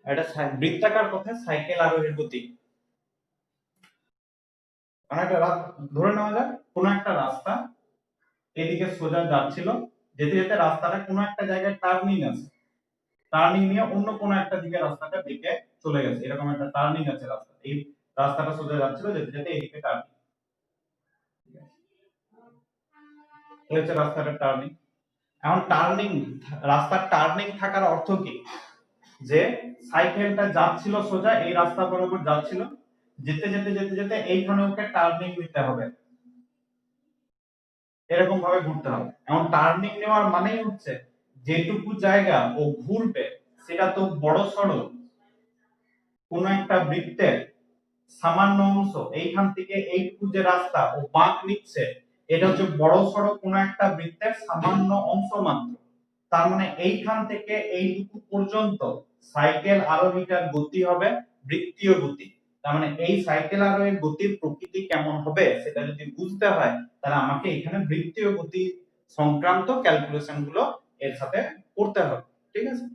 এটা বৃত্তাকার পথে সাইকেল আরোহীর গতি। ধরে নেওয়া যাক কোন একটা রাস্তা এদিকে সোজা যাচ্ছিল, যেতে যেতে রাস্তাটা কোনো একটা জায়গায় টার্নিং আছে, টার্নিং নিয়ে অন্য কোনো একটা দিকে রাস্তাটা দিকে চলে গেছে, এরকম একটা টার্নিং আছে রাস্তা, এই রাস্তাটা সোজা যাচ্ছিল, যেতে যেতে এদিকে টার্নিং, এই হচ্ছে রাস্তাটা টার্নিং। এখন টার্নিং, রাস্তার টার্নিং থাকার অর্থ কি, যে সাইকেলটা যাচ্ছিল সোজা এই রাস্তা বরাবর যাচ্ছিল, যেতে যেতে যেতে যেতে এইখানে ওকে টার্নিং নিতে হবে, এরকম ভাবে ঘুরতে হবে। এখন টার্নিং নেওয়ার মানেই হচ্ছে যেটুকু জায়গা ও ঘুরবে সেটা তো বড় সড়ো কোন একটা বৃত্তের সামান্য অংশ, এইখান থেকে এইটুকু যে রাস্তা ও বাঁক নিচ্ছে, এটা হচ্ছে বড় সড়ো কোন একটা বৃত্তের সামান্য অংশ মাত্র। তার মানে এইখান থেকে এইটুকু পর্যন্ত সাইকেল আরোহীটার গতি হবে বৃত্তীয় গতি। তার মানে এই সাইকেল আরোহীর গতির প্রকৃতি কেমন হবে সেটা যদি বুঝতে হয়, তাহলে আমাকে এখানে বৃত্তীয় গতি সংক্রান্ত ক্যালকুলেশন গুলো এর সাথে করতে হবে। ঠিক আছে,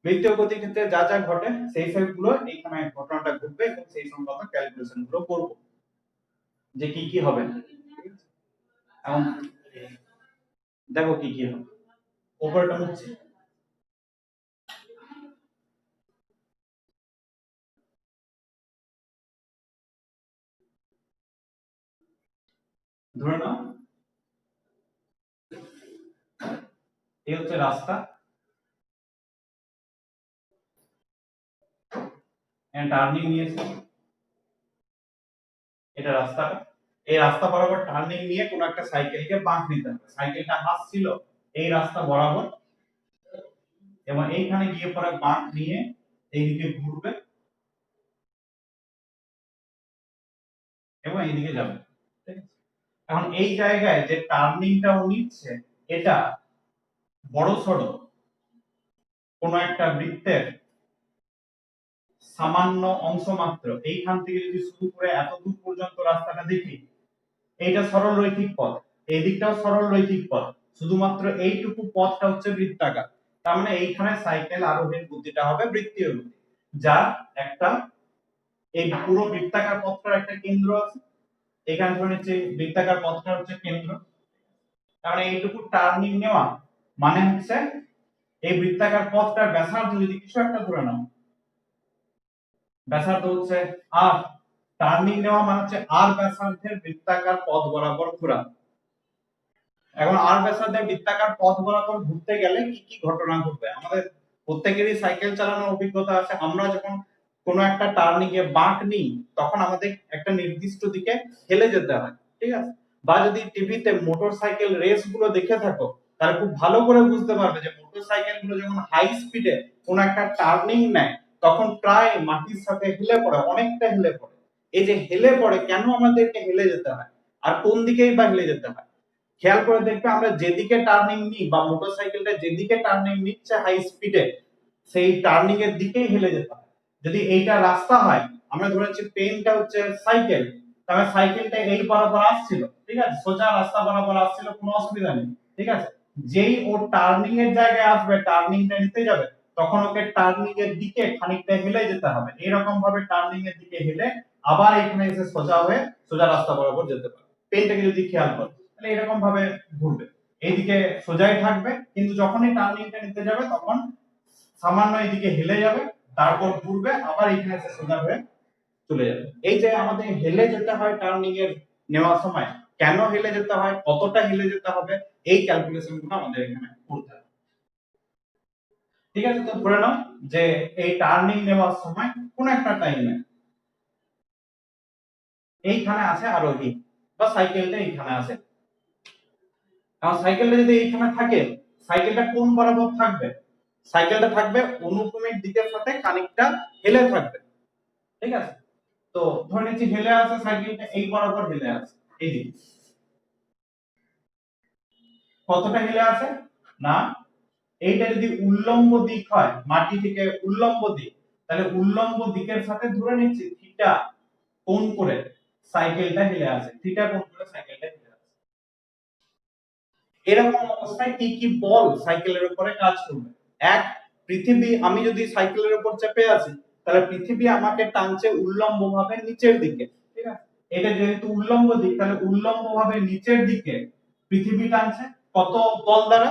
বৃত্তীয় গতির ক্ষেত্রে যা যা ঘটে সেই সবগুলো এইখানে ঘটনাটা ঘটবে এবং সেই সংক্রান্ত ক্যালকুলেশন গুলো করব যে কি কি হবে। এখন দেখো কি কি হবে, উপরটা হচ্ছে ধরে নাও এই হচ্ছে রাস্তা, টার্নিং নিয়েছে, এটা রাস্তাটা, এই রাস্তা বরাবর টার্নিং নিয়ে কোন একটা সাইকেলকে বাঁক নিতে হবে, সাইকেলটা আসছিল এই রাস্তা বরাবর এবং এইখানে গিয়ে পরে বাঁক নিয়ে এইদিকে ঘুরবে এবং এইদিকে যাবে। ঠিক আছে, এখন এই জায়গায় যে টার্নিংটা ও নিচ্ছে এটা বড়সড় কোন একটা বৃত্তের সামান্য অংশ মাত্র, এইখান থেকে যদি শুরু করে এত দূর পর্যন্ত রাস্তাটা দেখি, এইটা সরল রৈখিক পথ, এই দিকটাও সরল রৈখিক পথ, শুধুমাত্র এইটুকু পথটা হচ্ছে বৃত্তাকার। তার মানে এইখানে সাইকেল আরোহীর গতিটা হবে বৃত্তীয় গতি, যার একটা এই পুরো বৃত্তাকার পথটার একটা কেন্দ্র আছে, এখানে ধরে নিচ্ছি বৃত্তাকার পথটা হচ্ছে কেন্দ্র। তাহলে এইটুকু টার্নিং নেওয়া মানে হচ্ছে এই বৃত্তাকার পথটার ব্যাসার্ধ যদি কিছু একটা ধরে নাও, ব্যাসার্ধ হচ্ছে আর, টার্নিং নেওয়া মানে হচ্ছে আর ব্যাসার্ধের বৃত্তাকার পথ বরাবর ঘোরা। এখন আর ব্যাসার্ধের বৃত্তাকার পথ বরাবর ঘুরতে গেলে কি কি ঘটনা ঘটবে, আমাদের প্রত্যেকেরই সাইকেল চালানোর অভিজ্ঞতা আছে, আমরা যখন কোনো একটা টার্নিং এ বাঁক নিই তখন আমাদের একটা নির্দিষ্ট দিকে হেলে যেতে হয়। ঠিক আছে, বা যদি টিভিতে মোটরসাইকেল রেস গুলো দেখে থাকো তাহলে খুব ভালো করে বুঝতে পারবে যে মোটরসাইকেল গুলো যখন হাই স্পিডে কোনো একটা টার্নিং নেয় তখন প্রায় মাটির সাথে হেলে পড়ে, অনেকটা হেলে পড়ে। এই যে হেলে পড়ে, কেন আমাদেরকে হেলে যেতে হয় আর কোন দিকেই বা হেলে যেতে হয়, খেয়াল করে দেখবে আমরা যেদিকে টার্নিং নিই বা মোটরসাইকেলটা যেদিকে টার্নিং নিচ্ছে হাই স্পিডে সেই টার্নিং এর দিকেই হেলে যেতে হয়। যদি এইটা রাস্তা হয়, আমরা ধরেছি পেনটা হচ্ছে সাইকেল, তাহলে সাইকেলটা এই বরাবর আসছিল, ঠিক আছে, সোজা রাস্তা বরাবর আসছিল, কোনো অসুবিধা নেই। ঠিক আছে, যেই ও টার্নিং এর জায়গায় আসবে, টার্নিংটা নিতে যাবে, তখন ওকে টার্নিং এর দিকে খানিকটা হেলে যেতে হবে, এরকম ভাবে টার্নিং এর দিকে হেলে আবার এখানে এসে সোজা হয়ে সোজা রাস্তা বরাবর যেতে পারে। পেনটাকে যদি খেয়াল করো তাহলে এরকম ভাবে ঘুরবে, এইদিকে সোজাই থাকবে, কিন্তু যখনই টার্নিংটা নিতে যাবে তখন সামান্য এইদিকে হেলে যাবে, তারপর ঘুরবে, আবার এখানে এসে সোজা হয়ে চলে যাবে। এই যে আমাদের হেলে যেতে হয় টার্নিং এর নেওয়ার সময়, কেন হেলে যেতে হয়, কতটা হেলে যেতে হবে, এই ক্যালকুলেশন গুলো আমাদের এখানে করতে হবে। ঠিক আছে, তো ধরে নাও যে এই টার্নিং নেওয়ার সময় কোন একটা টাইমে এইখানে আছে আরোহী বা সাইকেলটা এইখানে আছে, কারণ সাইকেলটা যদি এইখানে থাকে সাইকেলটা কোন বরাবর থাকবে, সাইকেলটা থাকবে অনুভূমিক দিকের সাথে খানিকটা হেলে থাকবে। ঠিক আছে, তো ধরে নিচ্ছি হেলে আছে সাইকেলটা এই বরাবর হেলে আছে, এই দিকে কতটা হেলে আছে না, এইটা যদি উল্লম্ব দিক হয় মাটি থেকে উল্লম্ব দিক, তাহলে উল্লম্ব দিকের সাথে ধরে নিচ্ছি থিটা কোণ করে সাইকেলটা হেলে আছে, থিটা কোণ করে সাইকেলটা হেলে আছে। এরকম অবস্থায় কি কি বল সাইকেলের উপরে কাজ করবে, এক, পৃথিবী, আমি যদি সাইকেলের উপর চেপে আছি তাহলে পৃথিবী আমাকে টানছে উল্লম্ব ভাবে নিচের দিকে, ঠিক আছে। এটা যেহেতু উল্লম্ব দিক, তাহলে উল্লম্ব ভাবে নিচের দিকে পৃথিবী টানছে কত বল দ্বারা,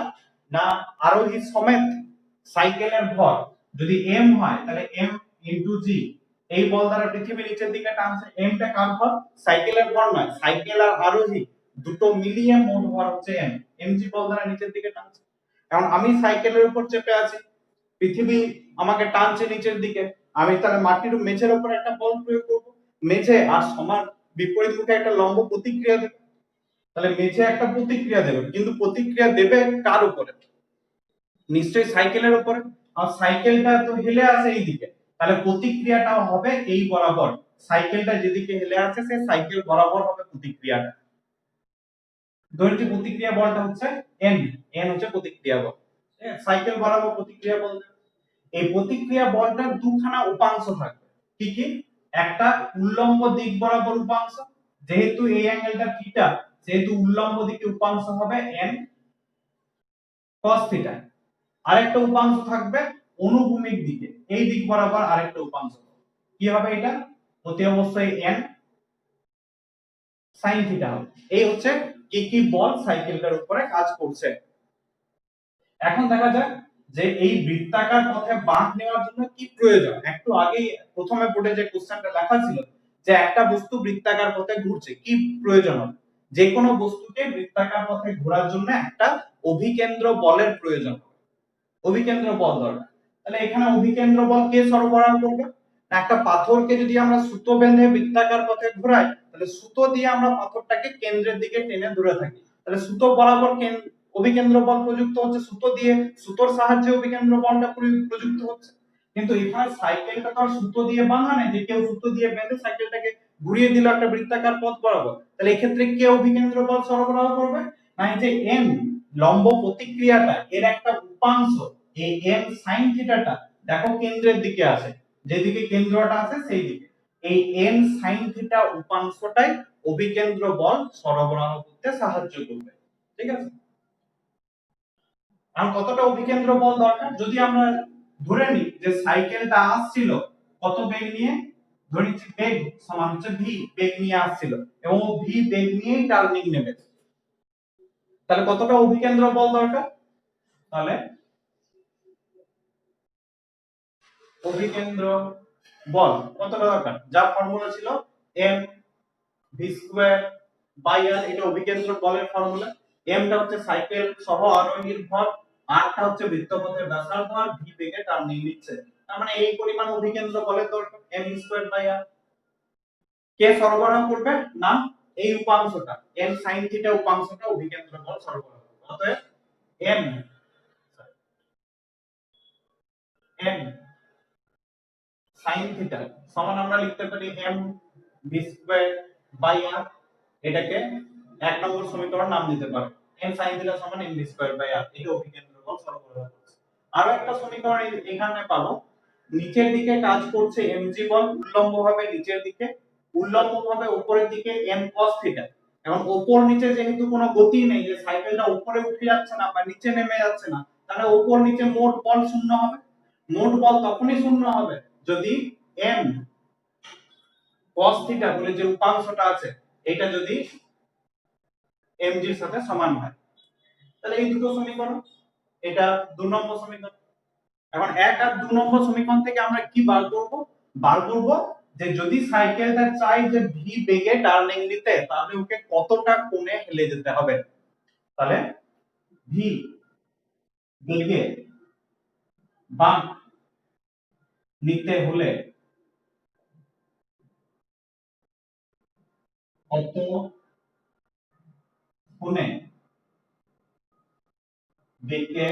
না আরোহী সমেত সাইকেলের ভর যদি m হয় তাহলে m ইনটু g, এই বল দ্বারা পৃথিবী নিচের দিকে টানছে। m টা কার ভর? সাইকেলের ভর নয়, সাইকেল আর আরোহী দুটো মিলিয়ে মোট ভর হচ্ছে m, mg বল দ্বারা নিচের দিকে টানছে। এখন আমি সাইকেলের উপর চেপে আছি, পৃথিবী আমাকে টানছে নিচের দিকে, আমি তাহলে মাটির মেঝের উপর একটা বল প্রয়োগ করব, মেঝে আর সমান বিপরীত মুখে একটা লম্ব প্রতিক্রিয়া দেবে, তাহলে মেঝে একটা প্রতিক্রিয়া দেবে, কিন্তু প্রতিক্রিয়া দেবে কার উপরে? নিশ্চয়ই সাইকেলের উপরে। আর সাইকেলটা তো হেলে আছে এই দিকে, তাহলে প্রতিক্রিয়াটাও হবে এই বরাবর, সাইকেলটা যেদিকে হেলে আছে সে সাইকেল বরাবর হবে প্রতিক্রিয়াটা। ধরেছি প্রতিক্রিয়া বলটা হচ্ছে n, n হচ্ছে প্রতিক্রিয়া বল, সাইকেল বরাবর প্রতিক্রিয়া বল। এই প্রতিক্রিয়া বলটার দুখানা উপাংশ থাকবে, কি কি? একটা উল্লম্ব দিক বরাবর উপাংশ, যেহেতু এই অ্যাঙ্গেলটা থিটা সেহেতু উল্লম্ব দিকে উপাংশ হবে n cos থিটা। আরেকটা উপাংশ থাকবে অনুভূমিক দিকে, এই দিক বরাবর আরেকটা উপাংশ, কি হবে এটা? অতি অবশ্যই n sin থিটা হবে। এই হচ্ছে কি কি বল সাইকেলটার উপরে কাজ করছে। এখন দেখা যাক যে এই বৃত্তাকার পথে বাঁক নেওয়ার জন্য কি প্রয়োজন। একটু আগেই প্রথমে বোর্ডে যে কোশ্চেনটা লেখা ছিল যে একটা বস্তু বৃত্তাকার পথে ঘুরছে, কি প্রয়োজন হবে? যে কোনো বস্তুকে বৃত্তাকার পথে ঘোরার জন্য একটা অভিকেন্দ্র বলের প্রয়োজন, অভিকেন্দ্র বল দরকার। তাহলে এখানে অভিকেন্দ্র বল কে সরবরাহ করবে? না একটা পাথরকে যদি আমরা সুতো বেঁধে বৃত্তাকার পথে ঘোরাই, তাহলে সুতো দিয়ে আমরা পাথরটাকে কেন্দ্রের দিকে টেনে ধরে থাকি, তাহলে সুতো বরাবর অভিকেন্দ্র বল প্রযুক্ত হচ্ছে, সুতো দিয়ে সুতোর সাহায্যে অভিকেন্দ্র বলটা প্রযুক্ত হচ্ছে। কিন্তু এখানে সাইকেলটা তো আর সুতো দিয়ে বাঁধা নেই যে কেউ সুতো দিয়ে বেঁধে সাইকেলটাকে ঘুরিয়ে দিল একটা বৃত্তাকার পথ বরাবর, তাহলে এই ক্ষেত্রে কে অভিকেন্দ্র বল সরবরাহ করবে? না এই যে n লম্ব প্রতিক্রিয়াটা এর একটা উপাংশ, এই n sin থিটাটা দেখো কেন্দ্রের দিকে আছে, যেদিকে কেন্দ্রটা আছে সেই দিকে, এই n sin থিটা উপাংশটাই অভিকেন্দ্র বল সরবরাহ করতে সাহায্য করবে, ঠিক আছে। আর কতটা অভিকেন্দ্র বল দরকার? যদি আমরা ধরে নিই যে সাইকেলটা আসছিল কত বেগ নিয়ে, ধরে নিচ্ছি বেগ সমান হচ্ছে v, বেগ নিয়ে আসছিল এবং v বেগ নিয়েই টার্নিং নেবে, তাহলে কতটা অভিকেন্দ্র বল দরকার? তাহলে অভিকেন্দ্র বল কতটা দরকার? যার ফর্মুলা ছিল m v square by r, এটা অভিকেন্দ্র বলের ফর্মুলা। m টা হচ্ছে সাইকেল সহ আরোহীর ভর, r টা হচ্ছে বৃত্তপথের ব্যাসার্ধ আর v বেগে টার্নিং নিচ্ছে, তার মানে এই পরিমাণ অভিকেন্দ্র বলের দরকার m স্কয়ার বাই r। কে সরবরাহ করবে? না এই উপাংশটা n sin থিটা উপাংশটা অভিকেন্দ্র বল সরবরাহ করবে। অতএব m n sin থিটা সমান আমরা লিখতে পারি m v square by r, এটাকে এক নম্বর সমীকরণ নাম দিতে পারো m sin থিটা সমান m v square by r, এটা অভিকেন্দ্র বল সরবরাহ করছে। আরো একটা সমীকরণ এখানে পাবো, নিচের দিকে কাজ করছে mg বল উল্লম্বভাবে নিচের দিকে, উল্লম্বভাবে উপরের দিকে m cos থিটা। এখন উপর নিচে যেহেতু কোনো গতি নেই, যে সাইকেলটা উপরে উঠে যাচ্ছে না বা নিচে নেমে যাচ্ছে না, তাহলে উপর নিচে মোট বল শূন্য হবে। মোট বল তখনই শূন্য হবে যদি m cos থিটা বলে যে উপাংশটা আছে এটা যদি mg এর সাথে সমান হয়, তাহলে এই দুটো সমীকরণ, এটা 2 নম্বর সমীকরণ। এখন 1 আর 2 নম্বর সমীকরণ থেকে আমরা কি বার করব? বার করব যে যদি সাইকেলটা চাই যে v বেগে টার্নিং নিতে, তাহলে ওকে কতটা কোণে হেলে যেতে হবে। তাহলে v বেগে বাঁক নিতে হলে কত কোণে বেগে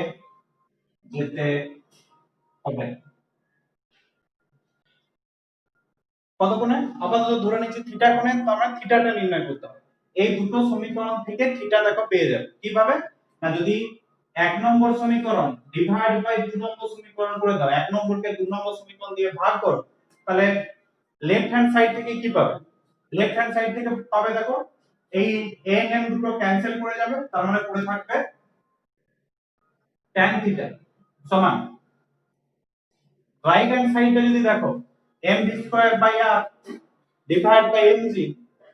যেতে হবে, কত কোণে? আপাতত ধরে নিচ্ছি থিটা কোণে, তো আমরা থিটাটা নির্ণয় করতে হবে। এই দুটো সমীকরণ থেকে থিটা দেখো পেয়ে যাবে কিভাবে? না যদি 1 নম্বর সমীকরণ ডিভাইড বাই 2 নম্বর সমীকরণ করে দাও, 1 নম্বরকে 2 নম্বর সমীকরণ দিয়ে ভাগ করো, তাহলে লেফট হ্যান্ড সাইড থেকে কি পাবে? লেফট হ্যান্ড সাইড থেকে পাবে দেখো এই n m দুটো ক্যান্সেল করে যাবে, তার মানে পড়ে থাকবে tan থিটা সমান রাইট হ্যান্ড সাইডে যদি দেখো mv square by r divide by mg,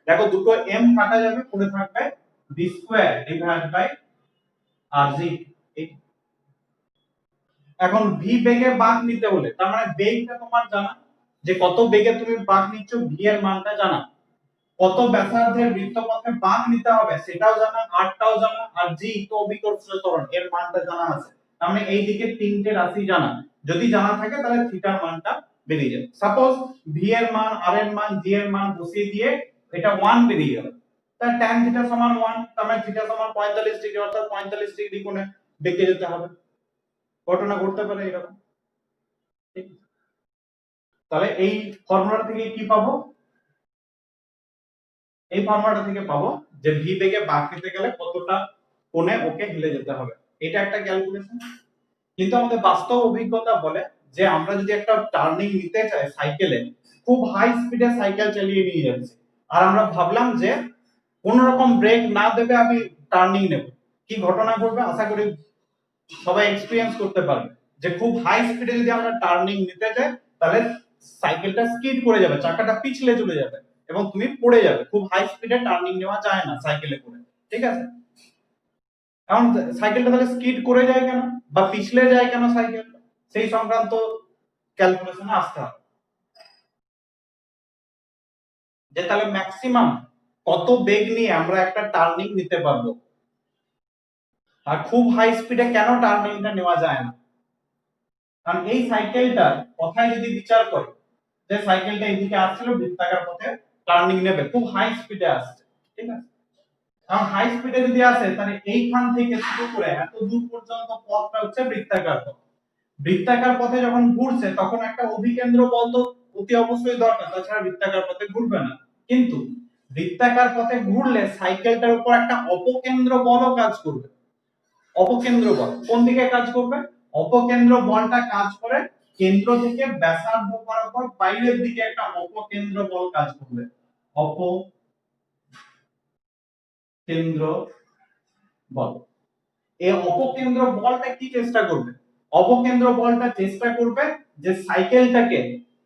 দেখো দুটো m কাটা যাবে, পড়ে থাকবে v square divide by rg। এখন v বেগে বাঁক নিতে হলে, তার মানে বেগটা তোমার জানা, যে কত বেগে তুমি বাঁক নিচ্ছ, v এর মানটা জানা, কত ব্যাসার্ধের বৃত্তপথে বাঁক নিতে হবে সেটাও জানা, r টাও জানা, আর g তো অভিকর্ষীয় ত্বরণ এর মানটা জানা আছে। তার মানে এই দিকে তিনটে রাশি জানা, যদি জানা থাকে তাহলে থিটার মানটা বেরিয়ে যাবে। সাপোজ v এর মান, r এর মান, g এর মান বসিয়ে দিয়ে এটা 1 বেরিয়ে গেল, তাহলে tan থিটা সমান 1, তার মানে থিটা সমান 45 ডিগ্রি, অর্থাৎ 45 ডিগ্রি কোণে বেঁকে যেতে হবে। ঘটনা ঘটতে পারে এরকম, ঠিক? তাহলে এই ফর্মুলা থেকে কি পাবো? এই ফর্মুলাটা থেকে পাবো যে ভি বেগে বাঁক নিতে গেলে কতটা কোণে ওকে হেলে যেতে হবে, এটা একটা ক্যালকুলেশন। কিন্তু আমাদের বাস্তব অভিজ্ঞতা বলে যে আমরা যদি একটা টার্নিং নিতে চাই সাইকেলে, খুব হাই স্পিডে সাইকেল চালিয়ে নিয়ে যাচ্ছি, আর আমরা ভাবলাম যে কোন রকম ব্রেক না দেবে আমি টার্নিং নেব, কি ঘটনা ঘটবে আশা করি সবাই এক্সপেরিয়েন্স করতে পারবে, যে খুব হাই স্পিডে যদি আমরা টার্নিং নিতে যাই তাহলে সাইকেলটা স্কিড করে যাবে, চাকাটা পিছলে চলে যাবে এবং তুমি পড়ে যাবে। খুব হাই স্পিডে টার্নিং নেওয়া যায় না সাইকেলে করে, ঠিক আছে? এখন সাইকেলটা তাহলে স্কিড করে যায় কেন বা পিছলে যায় কেন সাইকেল, সেই সংক্রান্ত ক্যালকুলেশনে আসতে হবে, যে তাহলে ম্যাক্সিমাম কত বেগ নিয়ে আমরা একটা টার্নিং নিতে পারবো, আর খুব হাই স্পিডে কেন টার্নিংটা নেওয়া যায় না। কারণ এই সাইকেলটার কথায় যদি বিচার করি, যে সাইকেলটা এদিকে আসছিল বৃত্তাকার পথে টার্নিং নেবে, খুব হাই স্পিডে আসছে, ঠিক আছে? কারণ হাই স্পিডে যদি আসে তাহলে এইখান থেকে শুরু করে এত দূর পর্যন্ত পথটা হচ্ছে বৃত্তাকার পথ। বৃত্তাকার পথে যখন ঘুরছে তখন একটা অভিকেন্দ্র বল তো অতি অবশ্যই দরকার, তাছাড়া বৃত্তাকার পথে ঘুরবে না। কিন্তু বৃত্তাকার পথে ঘুরলে সাইকেলটার উপর একটা অপকেন্দ্র বলও কাজ করবে। অপকেন্দ্র বল কোন দিকে কাজ করবে? অপকেন্দ্র বলটা কাজ করে কেন্দ্র থেকে ব্যাসার্ধ বরাবর বাইরের দিকে একটা অপকেন্দ্র বল কাজ করবে। অপকেন্দ্র বল, এই অপকেন্দ্র বলটা কি চেষ্টা করবে? অপকেন্দ্র বলটা চেষ্টা করবে যে সাইকেলটাকে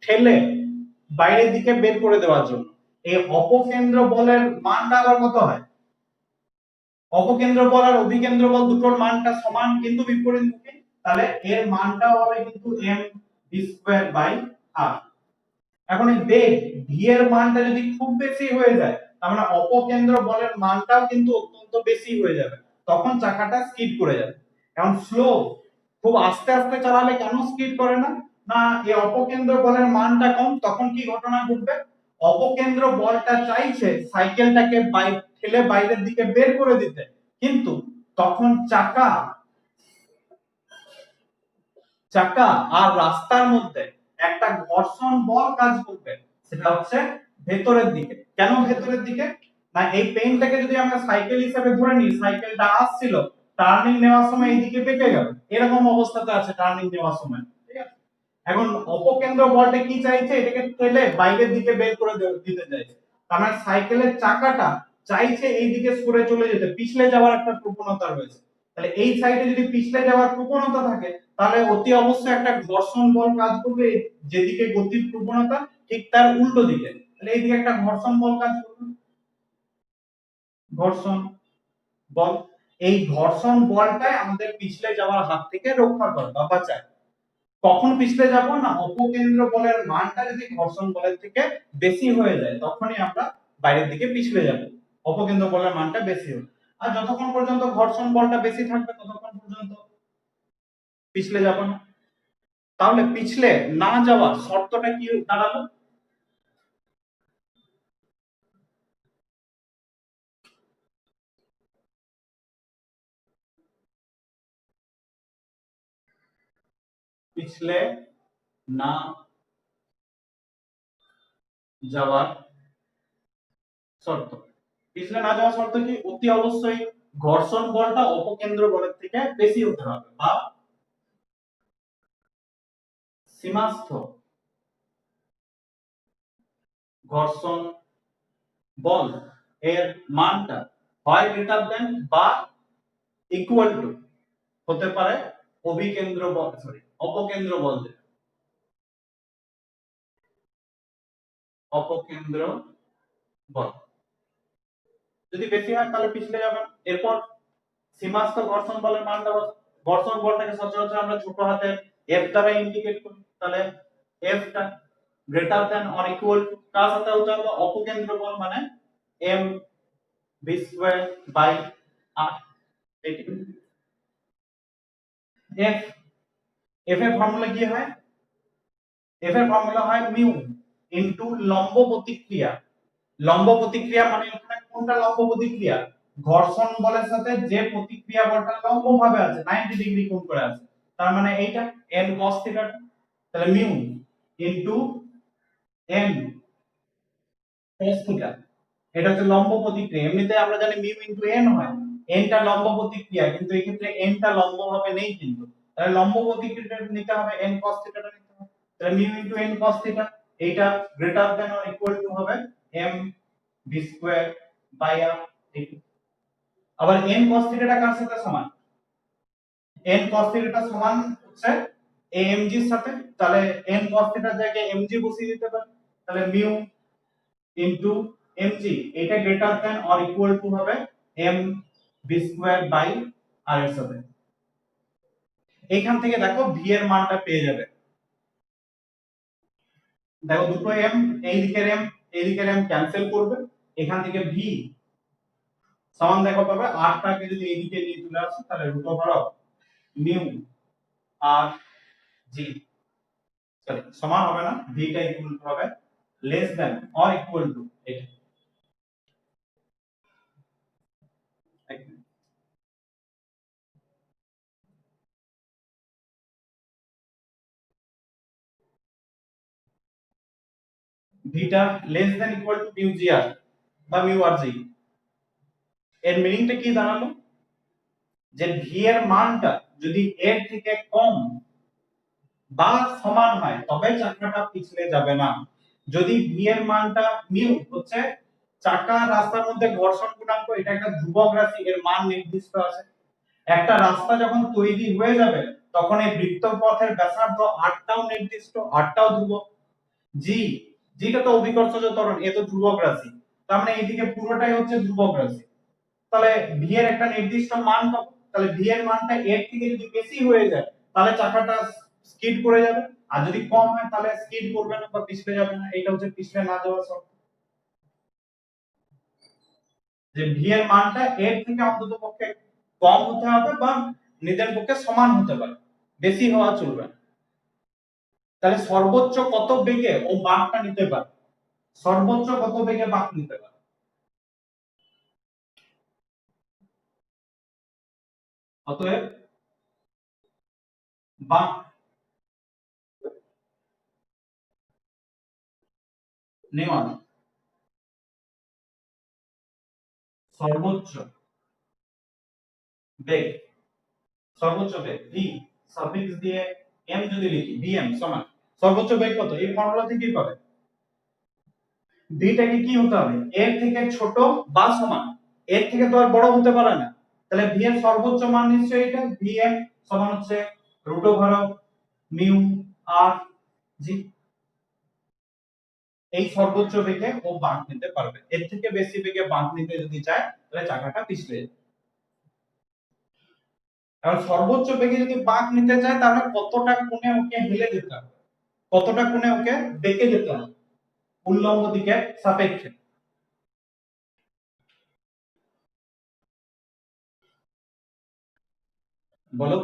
ঠেলে বাইরের দিকে বের করে দেওয়ার জন্য। এই অপকেন্দ্র বলের মানটা আবার কত হয়? অপকেন্দ্র বল আর অভিকেন্দ্র বল দুটোর মানটা সমান কিন্তু বিপরীত মুখী, তাহলে এর মানটাও হবে কিন্তু m v square by r। এখন এই বেগ v এর মানটা যদি খুব বেশি হয়ে যায়, তার মানে অপকেন্দ্র বলের মানটাও কিন্তু অত্যন্ত বেশি হয়ে যাবে, তখন চাকাটা স্কিড করে যাবে। এখন স্লো, খুব আস্তে আস্তে চালালে কেন স্কিড করে না? না, এই অপকেন্দ্র বলের মানটা কম, তখন কি ঘটনা ঘটবে? অপকেন্দ্র বলটা চাইছে সাইকেলটাকে ঠেলে বাইরের দিকে বের করে দিতে, কিন্তু তখন চাকা চাকা আর রাস্তার মধ্যে একটা ঘর্ষণ বল কাজ করবে, সেটা হচ্ছে ভেতরের দিকে। কেন ভেতরের দিকে? না, এই পেইনটাকে যদি আমরা সাইকেল হিসেবে ধরে নিই, সাইকেলটা আসছিল টার্নিং নেওয়ার সময় এইদিকে বেঁকে গেল, এরকম অবস্থাতে আছে টার্নিং নেওয়ার সময়, ঠিক আছে? এখন অপকেন্দ্র বলটা কি চাইছে? এটাকে ঠেলে বাইরের দিকে বের করে দিতে চাইছে, তার মানে সাইকেলের চাকাটা চাইছে এই দিকে সরে চলে যেতে, পিছলে যাওয়ার একটা প্রবণতা রয়েছে। তাহলে এই সাইডে যদি পিছলে যাওয়ার প্রবণতা থাকে, তাহলে অতি অবশ্যই একটা ঘর্ষণ বল কাজ করবে, যেদিকে গতির প্রবণতা ঠিক তার উল্টো দিকে, তাহলে এইদিকে একটা ঘর্ষণ বল কাজ করবে। ঘর্ষণ বল, এই ঘর্ষণ বলটাই আমাদের পিছলে যাওয়ার হাত থেকে রক্ষা করে বা বাঁচায়। কখন পিছলে যাব? না, অপকেন্দ্র বলের মানটা যদি ঘর্ষণ বলের থেকে বেশি হয়ে যায় তখনই আমরা বাইরের দিকে পিছলে যাব, অপকেন্দ্র বলের মানটা বেশি হবে। আর যতক্ষণ পর্যন্ত ঘর্ষণ বলটা বেশি থাকবে ততক্ষণ পর্যন্ত পিছলে যাব না। তাহলে পিছলে না যাওয়ার শর্তটা কি দাঁড়ালো? পিছলে না যাওয়ার শর্ত, পিছলে না যাওয়ার শর্ত কি? অতি অবশ্যই ঘর্ষণ বলটা অপকেন্দ্র বলের থেকে বেশি হতে হবে, বা সীমাস্থ ঘর্ষণ বল এর মানটা হয় গ্রেটার দেন বা ইকুয়াল টু হতে পারে অভিকেন্দ্র বল, সরি অপকেন্দ্র বল। অপকেন্দ্র বল। যদি বেশি হয় তাহলে পিছলে যাবেন। এরপর সীমাস্থ ঘর্ষণ বলের মানটা ঘর্ষণ বলটাকে সচরাচর আমরা ছোট হাতের এফ দ্বারা ইন্ডিকেট করি, তাহলে এফ টা greater than or equal to কার সাথে হতে হবে অপকেন্দ্র বল মানে M V square by R. F F এর ফর্মুলা কি হয়? এফ এর ফর্মুলা হয় মিউ ইনটু লম্ব প্রতিক্রিয়া। লম্ব প্রতিক্রিয়া মানে এখানে কোনটা লম্ব প্রতিক্রিয়া? ঘর্ষণ বলের সাথে যে প্রতিক্রিয়া বলটা লম্ব ভাবে আছে 90 ডিগ্রি কোণ করে আছে, তার মানে এইটা n cos থিটা। তাহলে mu into n cos theta, এটা হচ্ছে লম্ব প্রতিক্রিয়া। এমনিতে আমরা জানি মিউ ইনটু n হয়, n টা লম্ব প্রতিক্রিয়া, কিন্তু এই ক্ষেত্রে n টা লম্ব ভাবে নেই, কিন্তু তাহলে লম্ব প্রতিক্রিয়াটা নিতে হবে n cos থিটাটা নিতে হবে। তাহলে mu into n cos theta এইটা greater than or equal to হবে m v square by r। আবার n cos থিটাটা কার সাথে সমান? n cos থিটাটা সমান হচ্ছে amg এর সাথে, তাহলে n cos থিটার জায়গায় mg বসিয়ে দিতে পারি। তাহলে মিউ ইনটু mg এটা greater than or equal to হবে m v square by r এর সাথে। এখান থেকে দেখো v এর মানটা পেয়ে যাবে। দেখো দুটো m, এই দিকের m এই দিকের m ক্যান্সেল করবে, এখান থেকে v সমান দেখো পাবে r টাকে যদি এইদিকে নিয়ে চলে আসো তাহলে root over of mu R G, sorry সমান হবে না, v টা ইকুয়াল টু হবে less than or equal to এটা। v টা less than equal to mu G R বা মিউ আর জি। এর মিনিংটা কি দাঁড়ালো? যে v এর মানটা যদি এর থেকে কম বা সমান হয় তবে চাকাটা পিছলে যাবে না। যদি v এর মানটা মিউ হচ্ছে চাকা রাস্তার মধ্যে ঘর্ষণ গুণাঙ্ক, এটা একটা ধ্রুবক রাশি, এর মান নির্দিষ্ট আছে। একটা রাস্তা যখন তৈরি হয়ে যাবে তখন এই বৃত্তপথের ব্যাসার্ধ আরটাও নির্দিষ্ট, আরটাও ধ্রুবক। জি, যেটা তো অভিকর্ষজ ত্বরণ, এ তো ধ্রুবক রাশি, তার মানে এইদিকে পুরোটাই হচ্ছে ধ্রুবক রাশি। তাহলে v এর একটা নির্দিষ্ট মান পাবো, তাহলে v এর মানটা এর থেকে যদি বেশি হয়ে যায় তাহলে চাকাটা স্কিড করে যাবে, আর যদি কম হয় তাহলে স্কিড করবে না বা পিছলে যাবে না। এটা হচ্ছে পিছলে না যাওয়ার শর্ত, যে v এর মানটা এর থেকে অন্তত পক্ষে কম হতে হবে বা নিজের পক্ষে সমান হতে পারে, বেশি হওয়া চলবে না। তাহলে সর্বোচ্চ কত বেগে ও বাঁকটা নিতে পারে? সর্বোচ্চ কত বেগে বাঁক নিতে পারে? অতএব বাঁক নেওয়ার সর্বোচ্চ বেগ, সর্বোচ্চ বেগ v সাফিক্স দিয়ে m যদি লিখি vm সমান সর্বোচ্চ বেগ কত, এই ফর্মুলা থেকেই পাবে। v টাকে কি হতে হবে? এর থেকে ছোট বা সমান, এর থেকে তো আর বড় হতে পারে না। তাহলে v এর সর্বোচ্চ মান নিশ্চয়ই এটা, vm সমান হচ্ছে root over of mu R জি। এই সর্বোচ্চ বেগে ও বাঁক নিতে পারবে, এর থেকে বেশি বেগে বাঁক নিতে যদি চায় তাহলে চাকাটা পিছলে যাবে। কারণ সর্বোচ্চ বেগে যদি বাঁক নিতে চায় তাহলে কতটা কোণে ওকে হেলে যেতে হবে, কতটা কোণে ওকে বেঁকে যেতে হবে উল্লম্ব দিকের সাপেক্ষে। বলো।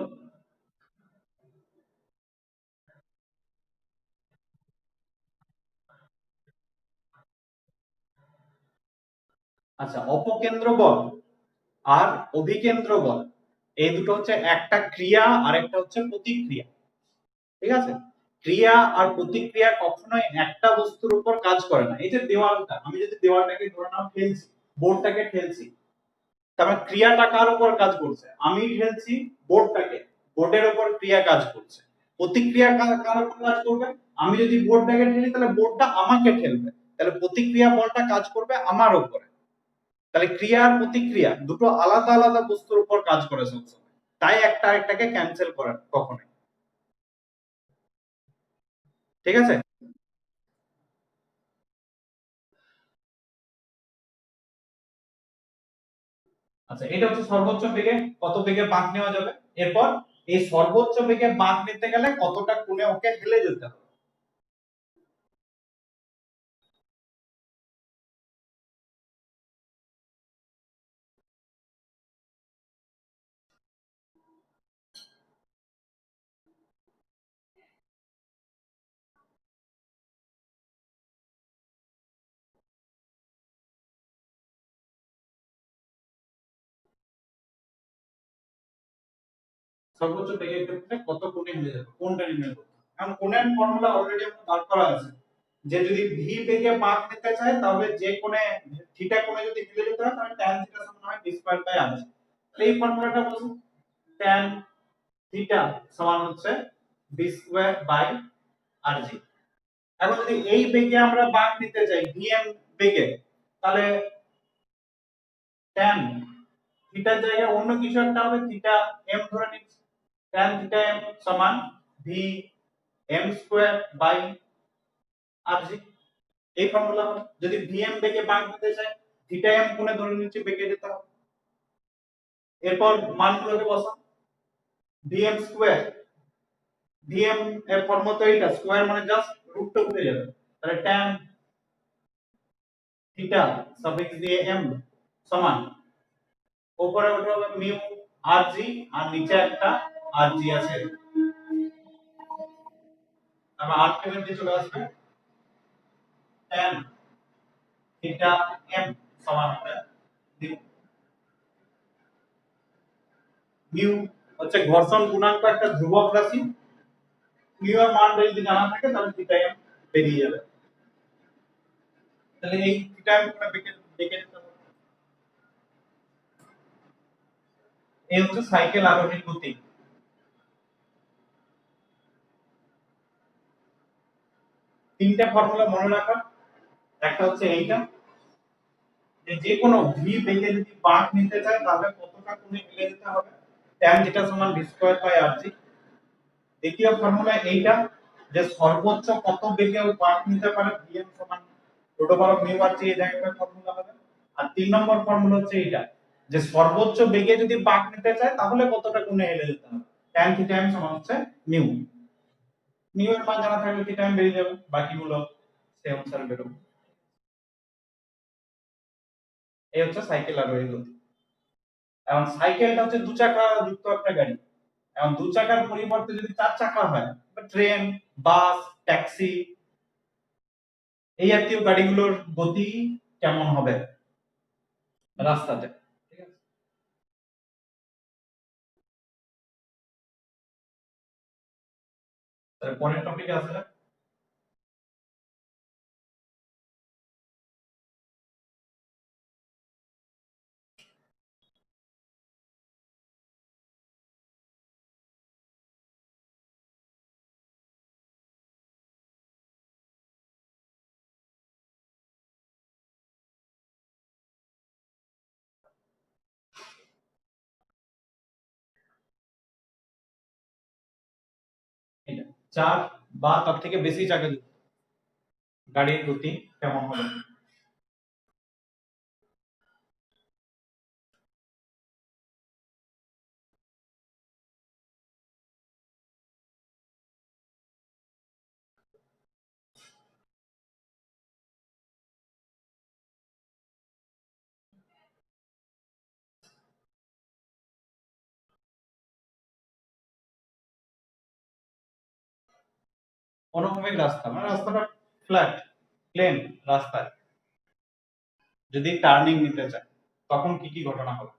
আচ্ছা, অপকেন্দ্র বল আর অভিকেন্দ্র বল এই দুটো হচ্ছে একটা ক্রিয়া আর একটা হচ্ছে প্রতিক্রিয়া, ঠিক আছে? ক্রিয়া আর প্রতিক্রিয়া কখনোই একটা বস্তুর উপর কাজ করে না। এই যে দেওয়ালটা, আমি যদি দেওয়ালটাকে ধরে নাও ঠেলছি, বোর্ডটাকে ঠেলছি, তারপর ক্রিয়াটা কার উপর কাজ করছে? আমি ঠেলছি বোর্ডটাকে, বোর্ডের উপর ক্রিয়া কাজ করছে। প্রতিক্রিয়া কার উপর কাজ করবে? আমি যদি বোর্ডটাকে ঠেলি তাহলে বোর্ডটা আমাকে ঠেলবে, তাহলে প্রতিক্রিয়া বলটা কাজ করবে আমার উপরে। তাহলে ক্রিয়া আর প্রতিক্রিয়া দুটো আলাদা আলাদা বস্তুর উপর কাজ করে সবসময়, তাই একটা আরেকটাকে ক্যান্সেল করে না কখনোই, ঠিক আছে? আচ্ছা, এটা হচ্ছে সর্বোচ্চ বেগে কত বেগে বাঁক নেওয়া যাবে। এরপর এই সর্বোচ্চ বেগে বাঁক নিতে গেলে কতটা কোণে ওকে হেলে যেতে হবে। সর্বোচ্চ বেগের ক্ষেত্রে কত কোণে হেলে যাবে কোনটা নির্ণয় করতে হবে। কারণ কোণের ফর্মুলা অলরেডি আমরা বার করা আছে, যে যদি ভি বেগে বাঁক নিতে চায় তাহলে যে কোণে থিটা কোণে যদি হেলে যেতে হয় তাহলে tan থিটা সমান হয় d স্কয়ার বাই r। তাহলে এই ফর্মুলাটা বলুন, tan থিটা সমান হচ্ছে d স্কয়ার বাই rg। এখন যদি এই বেগে আমরা বাঁক নিতে চাই vm বেগে, তাহলে tan থিটার জায়গায় অন্য কিছু একটা হবে, থিটা m ধরে নিচ্ছি। tan থিটা m সমান v m square by rg। এই ফর্মুলা হবে। যদি vm বেগে বাঁক নিতে চাই থিটা m কোণে ধরে নিচ্ছি বেগে যেতে হবে। এরপর মানগুলোকে বসান, vm স্কয়ার, vm এর ফর্মুলা তো এটা, স্কয়ার মানে জাস্ট রুটটা উঠে যাবে। তাহলে tan থিটা সাফিক্স দিয়ে m সমান উপরে উঠে হবে মিউ rg, আর নিচে একটা rg আছে, তারপর r কেটে দিয়ে চলে আসবে tan থিটা m সমান হবে মিউ হচ্ছে ঘর্ষণ গুণাঙ্ক, একটা ধ্রুবক রাশি। মিউ এর মান যদি জানা থাকে তাহলে থিটা m বেরিয়ে যাবে। তাহলে এই থিটা m কোণে বেঁকে বেঁকে দিতে হবে। এই হচ্ছে সাইকেল আরোহীর গতি। তিনটা ফর্মুলা মনে রাখা, একটা হচ্ছে এইটা, যে যে কোনো ভি বেগে যদি বাঁক নিতে চায় তাহলে কতটা কোণে হেলে যেতে হবে, tan থিটা সমান v স্কয়ার বাই rg। দ্বিতীয় ফর্মুলা এইটা, যে সর্বোচ্চ কত বেগে ও বাঁক নিতে পারে vm সমান ছোট বড় মিউ rg, এই জায়গাটা ফর্মুলা হবে। আর তিন নম্বর ফর্মুলা হচ্ছে এইটা, যে সর্বোচ্চ বেগে যদি বাঁক নিতে চায় তাহলে কতটা কোণে হেলে যেতে হবে, tan থিটা m সমান হচ্ছে মিউ। মিউ এর মান জানা থাকলে থিটা m বেরিয়ে যাবে, বাকিগুলো সেই অনুসারে বেরোবে। এই হচ্ছে সাইকেল আরোহীর গতি। এখন সাইকেলটা হচ্ছে দু চাকা যুক্ত একটা গাড়ি। এখন দু চাকার পরিবর্তে যদি চার চাকা হয়, ট্রেন, বাস, ট্যাক্সি, এই জাতীয় গাড়িগুলোর গতি কেমন হবে রাস্তাতে, ঠিক আছে। তাহলে পরের টপিকে আসা যাক। এটা চার বা তার থেকে বেশি চাকা যুক্ত গাড়ির গতি কেমন হবে। অনুভূমিক রাস্তা মানে রাস্তাটা ফ্ল্যাট প্লেন রাস্তা, যদি টার্নিং নিতে চায় তখন কি কি ঘটনা হবে।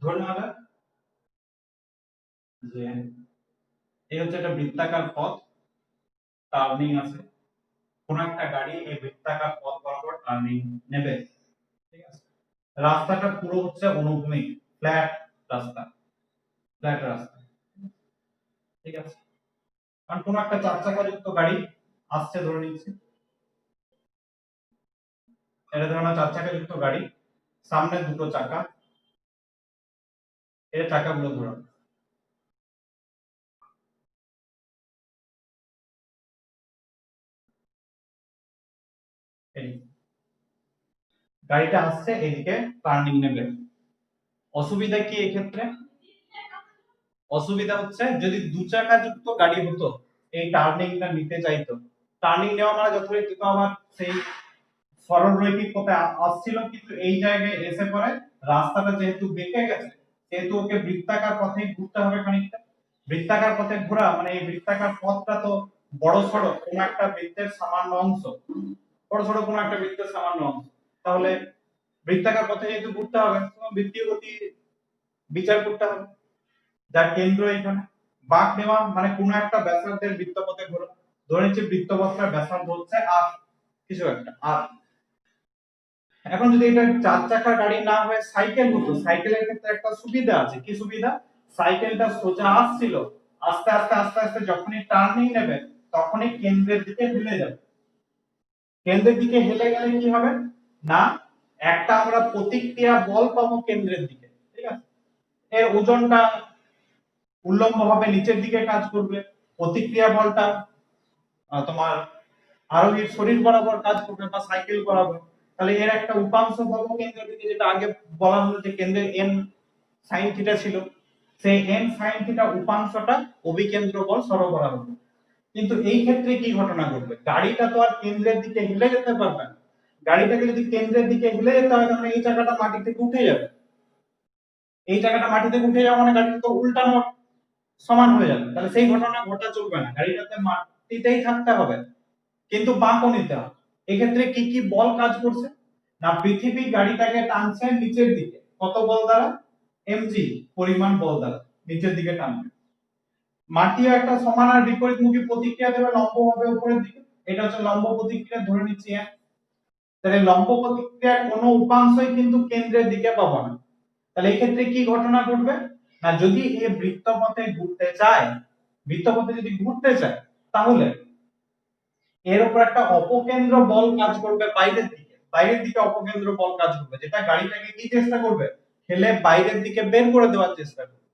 ধরে নেওয়া যাক যে এই হচ্ছে একটা বৃত্তাকার পথ, টার্নিং আছে, কোন একটা গাড়ি এই বৃত্তাকার পথ বরাবর টার্নিং নেবে, ঠিক আছে। রাস্তাটা পুরো হচ্ছে অনুভূমিক, ফ্ল্যাট রাস্তা, ফ্ল্যাট রাস্তা, ঠিক আছে। কারণ কোন একটা চার চাকা যুক্ত গাড়ি আসছে ধরে নিচ্ছি, এটা ধরো না চার চাকা যুক্ত গাড়ি, সামনে দুটো চাকা, এর চাকাগুলো ঘোরান। এই গাড়িটা আসছে এদিকে টার্নিং নেবে। অসুবিধা কি এক্ষেত্রে? অসুবিধা হচ্ছে যদি দু চাকা যুক্ত গাড়ি হতো, এই টার্নিংটা নিতে চাইতো, টার্নিং নেওয়া মানে যথারীতি তো আমার সেই সরলরৈখিক পথে আসছিল, কিন্তু এই জায়গায় এসে পরে রাস্তাটা যেহেতু বেঁকে গেছে, সেহেতু ওকে বৃত্তাকার পথেই ঘুরতে হবে খানিকটা। বৃত্তাকার পথে ঘোরা মানে এই বৃত্তাকার পথটা তো বড় সড়ো কোন একটা বৃত্তের সামান্য অংশ, বড় সড়ো কোন একটা বৃত্তের সামান্য অংশ। তাহলে বৃত্তাকার পথে যেহেতু ঘুরতে হবে, বৃত্তীয় গতি বিচার করতে হবে, যার কেন্দ্র এখানে। বাঁক নেওয়া মানে কোন একটা ব্যাসার্ধের বৃত্তপথে ঘোরা। ধরে নিচ্ছি বৃত্তপথটার ব্যাসার্ধ হচ্ছে আর কিছু একটা আর। এখন যদি এটা চার চাকার গাড়ি না হয়ে সাইকেল হতো, সাইকেলের ক্ষেত্রে একটা সুবিধা আছে। কি সুবিধা? সাইকেলটা সোজা আসছিল, আস্তে আস্তে আস্তে আস্তে যখনই টার্নিং নেবে তখনই কেন্দ্রের দিকে হেলে যাবে। কেন্দ্রের দিকে হেলে গেলে কি হবে না, একটা আমরা প্রতিক্রিয়া বল পাবো কেন্দ্রের দিকে, ঠিক আছে? এর ওজনটা উল্লম্বভাবে নিচের দিকে কাজ করবে, প্রতিক্রিয়া বলটা তোমার আরোহীর শরীর বরাবর কাজ করবে বা সাইকেল বরাবর। তাহলে এর একটা উপাংশ পাবো কেন্দ্রের দিকে, যেটা আগে বলা হলো যে কেন্দ্রের n sin থিটা ছিল, সেই n sin থিটা উপাংশটা অভিকেন্দ্র বল সরবরাহ করবে। কিন্তু এই ক্ষেত্রে কি ঘটনা ঘটবে? গাড়িটা তো আর কেন্দ্রের দিকে হেলে যেতে পারবে না। গাড়িটাকে যদি কেন্দ্রের দিকে হেলে যেতে হয় তাহলে এই জায়গাটা মাটি থেকে উঠে যাবে। এই জায়গাটা মাটি থেকে উঠে যাওয়া মানে গাড়িটা তো উল্টানো সমান হয়ে যাবে। তাহলে সেই ঘটনা ঘটা চলবে না, গাড়িটাতে মাটিতেই থাকতে হবে, কিন্তু বাঁকও নিতে হবে। এক্ষেত্রে কি কি বল কাজ করছে না, পৃথিবী গাড়িটাকে টানছে নিচের দিকে, কত বল দ্বারা? mg পরিমাণ বল দ্বারা নিচের দিকে টানবে। মাটিও একটা সমান আর বিপরীতমুখী প্রতিক্রিয়া দেবে লম্বভাবে উপরের দিকে, এটা হচ্ছে লম্ব প্রতিক্রিয়া, ধরে নিচ্ছি m। তাহলে লম্ব প্রতিক্রিয়ার কোনো উপাংশই কিন্তু কেন্দ্রের দিকে পাবো না। তাহলে এই ক্ষেত্রে কি ঘটনা ঘটবে না, যদি এই বৃত্তপথে ঘুরতে চায়, বৃত্তপথে যদি ঘুরতে চায়, তাহলে এর উপর একটা অপকেন্দ্র বল কাজ করবে বাইরের দিকে, বাইরের দিকে অপকেন্দ্র বল কাজ করবে, যেটা গাড়িটাকে কি চেষ্টা করবে, ঠেলে বাইরের দিকে বের করে দেওয়ার চেষ্টা করবে।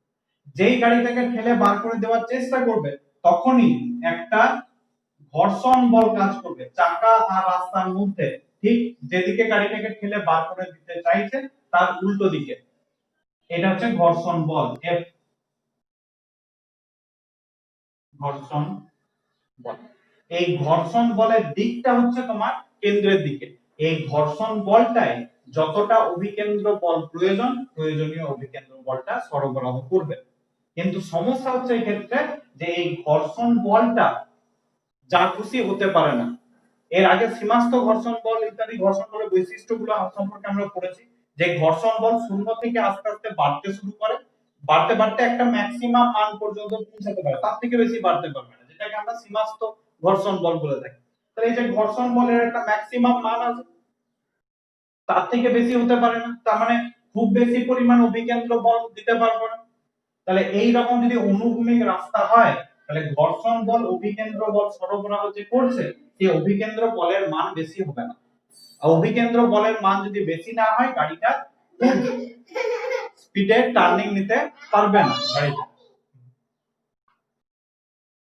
যেই গাড়িটাকে ঠেলে বার করে দেওয়ার চেষ্টা করবে, তখনই একটা ঘর্ষণ বল কাজ করবে চাকা আর রাস্তার মধ্যে, ঠিক যেদিকে গাড়িটাকে ঠেলে বার করে দিতে চাইছে তার উল্টো দিকে। এটা হচ্ছে ঘর্ষণ বল F, ঘর্ষণ বল। এই ঘর্ষণ বলের দিকটা হচ্ছে তোমার কেন্দ্রের দিকে। এই ঘর্ষণ বলটাই যতটা অভিকেন্দ্র বল প্রয়োজন, প্রয়োজনীয় অভিকেন্দ্র বলটা সরবরাহ করবে। কিন্তু সমস্যা হচ্ছে এই ক্ষেত্রে যে এই ঘর্ষণ বলটা যা খুশি হতে পারে না। এর আগে সীমাস্থ ঘর্ষণ বল ইত্যাদি ঘর্ষণ বলের বৈশিষ্ট্যগুলো সম্পর্কে আমরা পড়েছি, যে ঘর্ষণ বল শূন্য থেকে আস্তে আস্তে বাড়তে শুরু করে, বাড়তে বাড়তে একটা ম্যাক্সিমাম মান পর্যন্ত পৌঁছাতে পারে, তার থেকে বেশি বাড়তে পারবে না, যেটাকে আমরা সীমাস্থ ঘর্ষণ বল বলে থাকি। তাহলে এই যে ঘর্ষণ বলের একটা ম্যাক্সিমাম মান আছে, তার থেকে বেশি হতে পারে না, তার মানে খুব বেশি পরিমাণ অভিকেন্দ্র বল দিতে পারবো না। তাহলে এই রকম যদি অনুভূমিক রাস্তা হয়, তাহলে ঘর্ষণ বল অভিকেন্দ্র বল সরবরাহ যে করছে, সেই অভিকেন্দ্র বলের মান বেশি হবে না। আর অভিকেন্দ্র বলের মান যদি বেশি না হয়, গাড়িটা স্পিডে টার্নিং নিতে পারবে না, গাড়িটা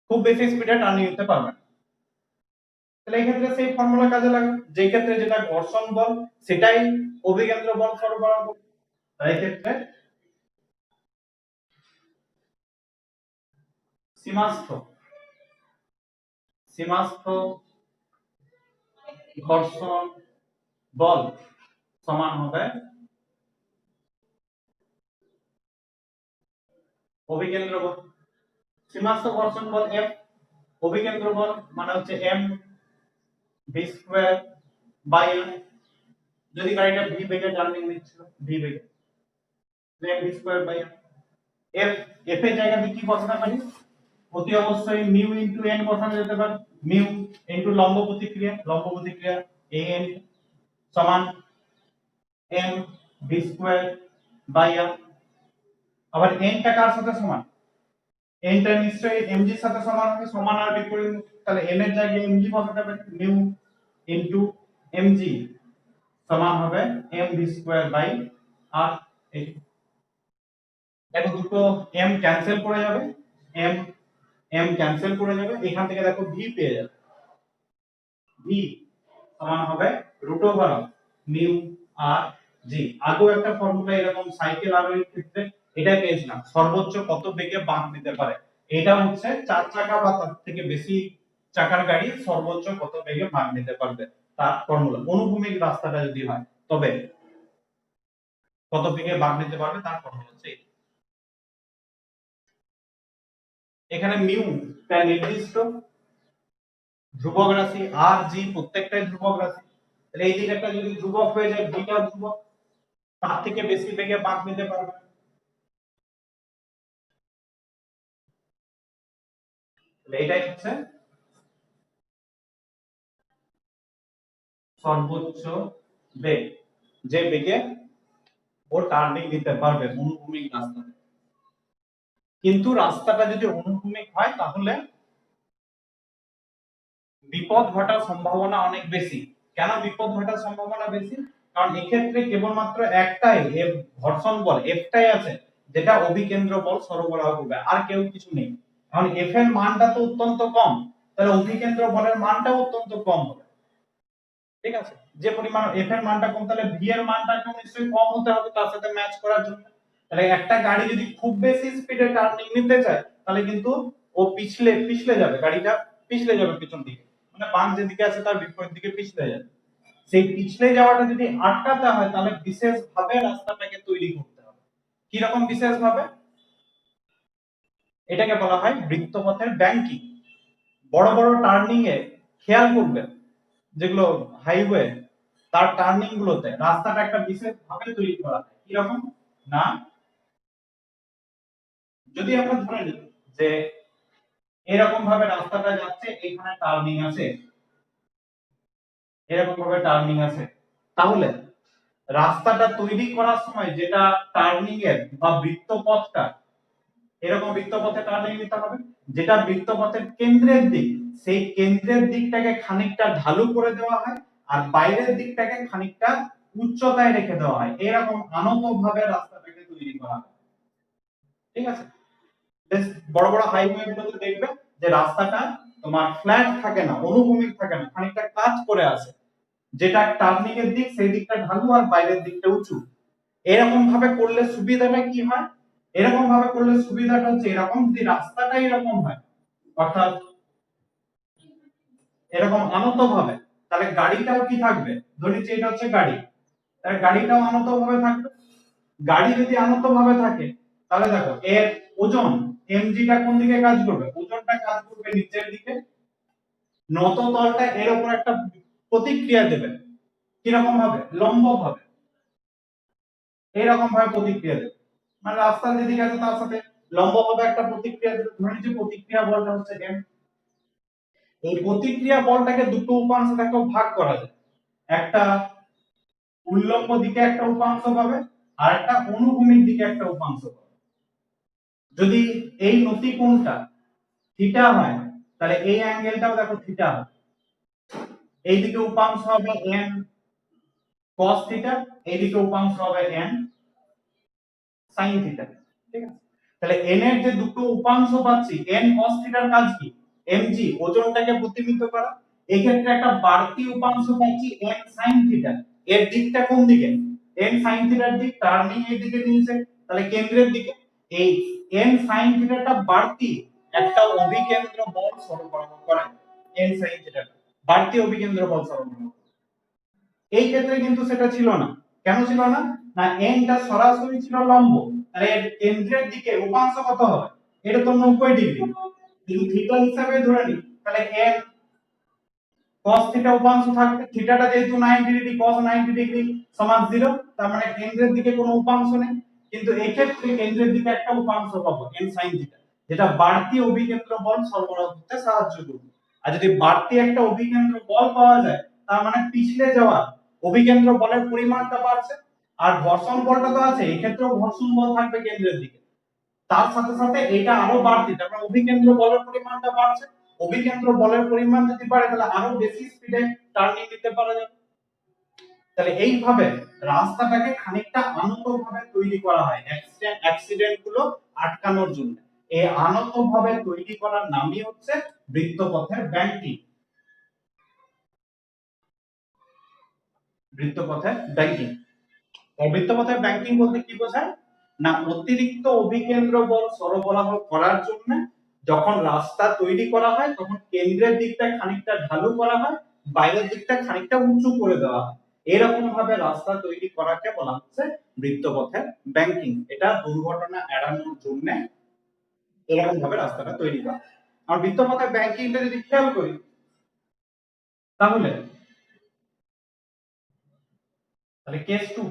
খুব বেশি স্পিডে টার্নিং নিতে পারবে না। তাহলে এই ক্ষেত্রে সেই ফর্মুলা কাজে লাগে, যে ক্ষেত্রে যেটা ঘর্ষণ বল সেটাই অভিকেন্দ্র বল সরবরাহ করে। তাই ক্ষেত্রে সীমাস্থ সীমাস্থ ঘর্ষণ বল সমান হবে অভিকেন্দ্র বল। সীমাস্থ ঘর্ষণ বল F, অভিকেন্দ্র বল মানে হচ্ছে m v square by n। যদি গাড়িটা v বেগে টার্নিং নিচ্ছিল, v বেগে, m v square by n। f f এর জায়গাতে কি বসাতে পারি? অতি অবশ্যই মিউ ইনটু n বসানো যেতে পারে। মিউ ইনটু লম্ব প্রতিক্রিয়া an সমান m v square by n। আবার n টা কার সাথে সমান? n টা নিশ্চয়ই mg এর সাথে সমান হবে, সমান আর বিপরীত, তাহলে n এর জায়গায় mg বসাতে পারি। মিউ ইনটু mg সমান হবে m v square by r। দেখো দুটো m ক্যান্সেল করে যাবে, m m ক্যান্সেল করে যাবে, এখান থেকে দেখো v পেয়ে যাবে, v সমান হবে root over of mu R জি। আগেও একটা ফর্মুলা এরকম সাইকেল আরোহীর ক্ষেত্রে এটা পেয়েছিলাম, সর্বোচ্চ কত বেগে বাঁক নিতে পারে। এটা হচ্ছে চার চাকা বা তার থেকে বেশি চাকার গাড়ি সর্বোচ্চ কত বেগে বাঁক নিতে পারবে তার ফর্মুলা। অনুভূমিক রাস্তাটা যদি হয় তবে কত বেগে বাঁক নিতে পারবে তার ফর্মুলা হচ্ছে এটা। এখানে মিউ তার নির্দিষ্ট ধ্রুবক রাশি, আর জি প্রত্যেকটাই ধ্রুবক রাশি, তাহলে এই দিকে একটা যদি ধ্রুবক হয়ে যায়, বিটা ধ্রুবক, তার থেকে বেশি বেগে বাঁক নিতে পারবে। এটাই হচ্ছে সর্বোচ্চ বেগ, যে বেগে ও টার্নিং দিতে পারবে অনুভূমিক রাস্তাতে। কিন্তু রাস্তাটা যদি অনুভূমিক হয় তাহলে বিপদ ঘটার সম্ভাবনা অনেক বেশি। কেন বিপদ ঘটার সম্ভাবনা বেশি? কারণ এক্ষেত্রে কেবলমাত্র একটাই ঘর্ষণ বল এফটাই আছে, যেটা অভিকেন্দ্র বল সরবরাহ করবে, আর কেউ কিছু নেই। কারণ এফ এর মানটা তো অত্যন্ত কম, তাহলে অভিকেন্দ্র বলের মানটাও অত্যন্ত কম হবে। ঠিক আছে, যে পরিমাণ এফ এর মানটা কম, তাহলে ভি এর মানটাও নিশ্চয়ই কম হতে হবে তার সাথে ম্যাচ করার জন্য। তাহলে একটা গাড়ি যদি খুব বেশি স্পিডে টার্নিং নিতে চায় তাহলে কিন্তু ও পিছলে পিছলে যাবে, গাড়িটা পিছলে যাবে পিছন দিকে, মানে বাম যেদিকে আছে তার বিপরীত দিকে পিছলে যাবে। সেই পিছলে যাওয়াটা যদি আটকাতে হয় তাহলে বিশেষ ভাবে রাস্তাটাকে তৈরি করতে হবে। কি রকম বিশেষ ভাবে? এটাকে বলা হয় বৃত্তপথের ব্যাংকিং। বড় বড় টার্নিং এ খেয়াল করবেন, যেগুলো হাইওয়ে তার টার্নিং গুলোতে রাস্তাটা একটা বিশেষ ভাবে তৈরি করা হয়। কিরকম না, যদি আমরা ধরে নিই যে এরকম ভাবে রাস্তাটা যাচ্ছে, এখানে টার্নিং আছে, এরকম ভাবে টার্নিং আছে, তাহলে রাস্তাটা তৈরি করার সময় যেটা টার্নিং এর বা বৃত্তপথটা, এরকম বৃত্তপথে টার্নিং নিতে হবে, যেটা বৃত্তপথের কেন্দ্রের দিক, সেই কেন্দ্রের দিকটাকে খানিকটা ঢালু করে দেওয়া হয় আর বাইরের দিকটাকে খানিকটা উচ্চতায় রেখে দেওয়া হয়। এরকম আনত ভাবে রাস্তাটাকে তৈরি করা হয়। ঠিক আছে, বেশ বড় বড় হাইওয়ে গুলোতে দেখবে যে রাস্তাটা তোমার ফ্ল্যাট থাকে না, অনুভূমিক থাকে না, খানিকটা কাজ করে আছে, যেটা টার্নিং এর দিক সেই দিকটা ঢালু আর বাইরের দিকটা উঁচু। এরকম ভাবে করলে সুবিধাটা কি হয়? এরকম ভাবে করলে সুবিধাটা হচ্ছে, এরকম যদি রাস্তাটা এরকম হয়, অর্থাৎ এরকম আনত ভাবে, তাহলে গাড়িটাও কি থাকবে, ধরে নিচ্ছি এটা হচ্ছে গাড়ি, তাহলে গাড়িটাও আনত ভাবে থাকবে। গাড়ি যদি আনত ভাবে থাকে তাহলে দেখো এর ওজন এমজিটা কোন দিকে কাজ করবে, ওজনটা কাজ করবে নিচের দিকে, নত তলটা এর উপর একটা প্রতিক্রিয়া দেবে। কিরকম ভাবে? লম্ব ভাবে, এরকম ভাবে প্রতিক্রিয়া দেবে, মানে রাস্তার যেদিকে আছে তার সাথে লম্ব ভাবে একটা প্রতিক্রিয়া দেবে। ধরে নিচ্ছি প্রতিক্রিয়া বলটা হচ্ছে এম। এই প্রতিক্রিয়া বলটাকে দুটো উপাংশে দেখো ভাগ করা যায়, একটা উল্লম্ব দিকে একটা উপাংশ পাবে আর একটা অনুভূমিক দিকে একটা উপাংশ পাবে। যদি এই নতি কোণটা থিটা হয় তাহলে এই অ্যাঙ্গেলটাও দেখো থিটা হবে। এইদিকে উপাংশ হবে n cos থিটা, এইদিকে উপাংশ হবে n sin থিটা। ঠিক আছে, তাহলে n এর যে দুটো উপাংশ পাচ্ছি, n cos থিটার কাজ কি? mg ওজনটাকে প্রতিনিধিত্ব করা। এই ক্ষেত্রে একটা বাড়তি উপাংশ পাচ্ছি n sin থিটা, এর দিকটা কোন দিকে? n sin থিটার দিক টার্নিং এর দিকে নিয়েছে, তাহলে কেন্দ্রের দিকে। এই n sin থিটাটা বাড়তি একটা অভিকেন্দ্র বল সরবরাহ করে, n sin থিটা বাড়তি অভিকেন্দ্র বল সরবরাহ। এই ক্ষেত্রে কিন্তু সেটা ছিল না। কেন ছিল না? না এনটা সরাসরি ছিল লম্ব, তাহলে এর কেন্দ্রের দিকে উপাংশ কত হবে? এটা তো 90 ডিগ্রি, যদি থিটা হিসাবে ধরে নিই তাহলে n cos থিটা উপাংশ থাকবে, থিটাটা যেহেতু 90 ডিগ্রি cos 90 ডিগ্রি সমান 0, তার মানে কেন্দ্রের দিকে কোনো উপাংশ নেই। কিন্তু এই ক্ষেত্রে কেন্দ্রের দিকে একটা উপাংশ পাবো n sin থিটা, যেটা বাড়তি অভিকেন্দ্র বল সরবরাহ করতে সাহায্য করবে। আর যদি বাড়তি একটা অভিকেন্দ্র বল পাওয়া যায় তার মানে পিছলে যাওয়া অভিকেন্দ্র বলের পরিমাণটা বাড়ছে, আর ঘর্ষণ বলটা তো আছে, এই ক্ষেত্রেও ঘর্ষণ বল থাকবে কেন্দ্রের দিকে, তার সাথে সাথে এটা আরো বাড়তি, তার মানে অভিকেন্দ্র বলের পরিমাণটা বাড়ছে। অভিকেন্দ্র বলের পরিমাণ যদি বাড়ে তাহলে আরো বেশি স্পিডে টার্নিং দিতে পারা যাবে। তাহলে এইভাবে রাস্তাটাকে খানিকটা আনতভাবে তৈরি করা হয় অ্যাক্সিডেন্ট গুলো আটকানোর জন্য। এই আনতভাবে তৈরি করার নামই হচ্ছে বৃত্তপথের ব্যাংকিং। বৃত্তপথের ব্যাংকিং, বৃত্তপথের ব্যাংকিং বলতে কি বোঝায় না, অতিরিক্ত অভিকেন্দ্র বল সরবরাহ করার জন্য যখন রাস্তা তৈরি করা হয় তখন কেন্দ্রের দিকটা খানিকটা ঢালু করা হয়, বাইরের দিকটা খানিকটা উঁচু করে দেওয়া হয়। এরকম ভাবে রাস্তা তৈরি করাকে বলা হচ্ছে বৃত্তপথের ব্যাংকিং। এটা দুর্ঘটনা এড়ানোর জন্য এরকম ভাবে রাস্তাটা তৈরি করা। আর বৃত্তপথের ব্যাংকিংটা যদি খেয়াল করি তাহলে কেস 2,